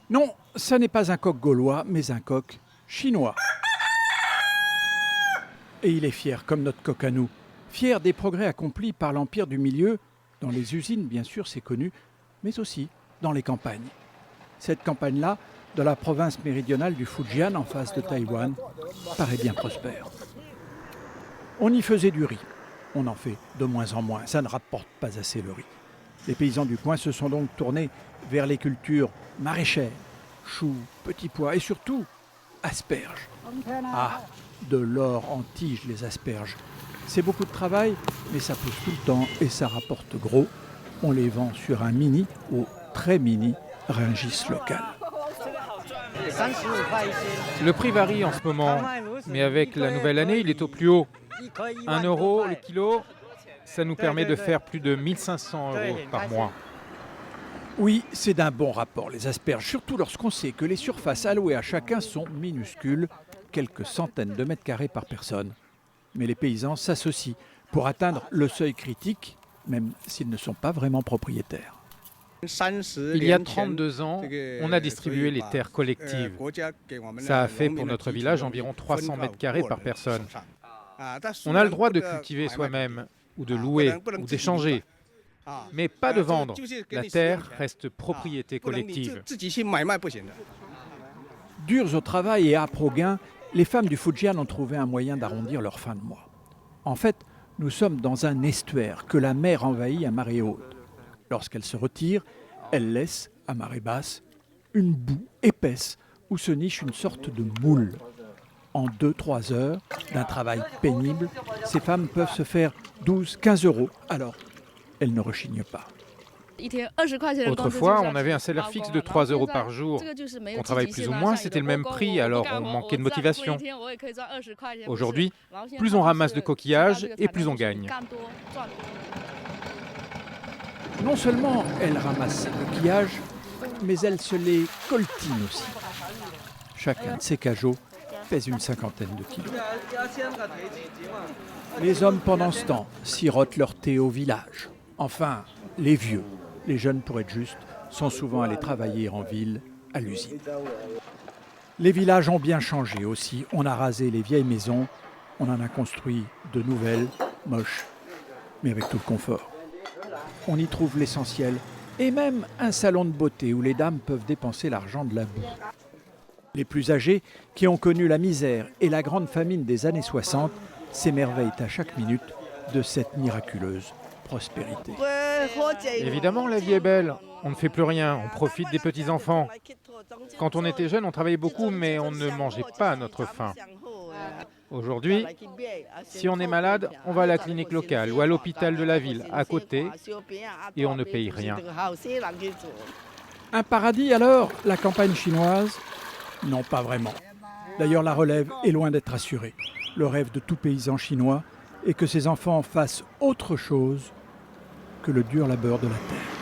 Non, ça n'est pas un coq gaulois, mais un coq chinois. Et il est fier, comme notre coq à nous. Fier des progrès accomplis par l'Empire du Milieu, dans les usines, bien sûr, c'est connu, mais aussi dans les campagnes. Cette campagne-là, de la province méridionale du Fujian, en face de Taïwan, paraît bien prospère. On y faisait du riz. On en fait de moins en moins. Ça ne rapporte pas assez le riz. Les paysans du coin se sont donc tournés vers les cultures maraîchères, choux, petits pois et surtout asperges. Ah, de l'or en tige les asperges. C'est beaucoup de travail, mais ça pousse tout le temps et ça rapporte gros. On les vend sur un mini ou très mini ringis local. Le prix varie en ce moment, mais avec la nouvelle année, il est au plus haut. 1 euro le kilo, ça nous permet de faire plus de 1 500 € par mois. Oui, c'est d'un bon rapport, les asperges, surtout lorsqu'on sait que les surfaces allouées à chacun sont minuscules, quelques centaines de mètres carrés par personne. Mais les paysans s'associent pour atteindre le seuil critique, même s'ils ne sont pas vraiment propriétaires. Il y a 32 ans, on a distribué les terres collectives. Ça a fait pour notre village environ 300 mètres carrés par personne. On a le droit de cultiver soi-même, ou de louer, ou d'échanger. Mais pas de vendre. La terre reste propriété collective. Dures au travail et âpres au gain, les femmes du Fujian ont trouvé un moyen d'arrondir leur fin de mois. En fait, nous sommes dans un estuaire que la mer envahit à marée haute. Lorsqu'elle se retire, elle laisse, à marée basse, une boue épaisse où se niche une sorte de moule. En 2-3 heures d'un travail pénible, ces femmes peuvent se faire 12-15 €. Alors, elles ne rechignent pas. Autrefois, on avait un salaire fixe de 3 € par jour. On travaille plus ou moins, c'était le même prix, alors on manquait de motivation. Aujourd'hui, plus on ramasse de coquillages et plus on gagne. Non seulement elles ramassent ces coquillages, mais elles se les coltinent aussi. Chacun de ces cajots pèse une cinquantaine de kilos. Les hommes, pendant ce temps, sirotent leur thé au village. Enfin, les vieux, les jeunes pour être justes, sont souvent allés travailler en ville, à l'usine. Les villages ont bien changé aussi. On a rasé les vieilles maisons, on en a construit de nouvelles, moches, mais avec tout le confort. On y trouve l'essentiel, et même un salon de beauté où les dames peuvent dépenser l'argent de la boue. Les plus âgés, qui ont connu la misère et la grande famine des années 60, s'émerveillent à chaque minute de cette miraculeuse prospérité. Évidemment, la vie est belle. On ne fait plus rien, on profite des petits-enfants. Quand on était jeune, on travaillait beaucoup, mais on ne mangeait pas à notre faim. Aujourd'hui, si on est malade, on va à la clinique locale ou à l'hôpital de la ville, à côté, et on ne paye rien. Un paradis alors, la campagne chinoise? Non, pas vraiment. D'ailleurs, la relève est loin d'être assurée. Le rêve de tout paysan chinois est que ses enfants fassent autre chose que le dur labeur de la terre.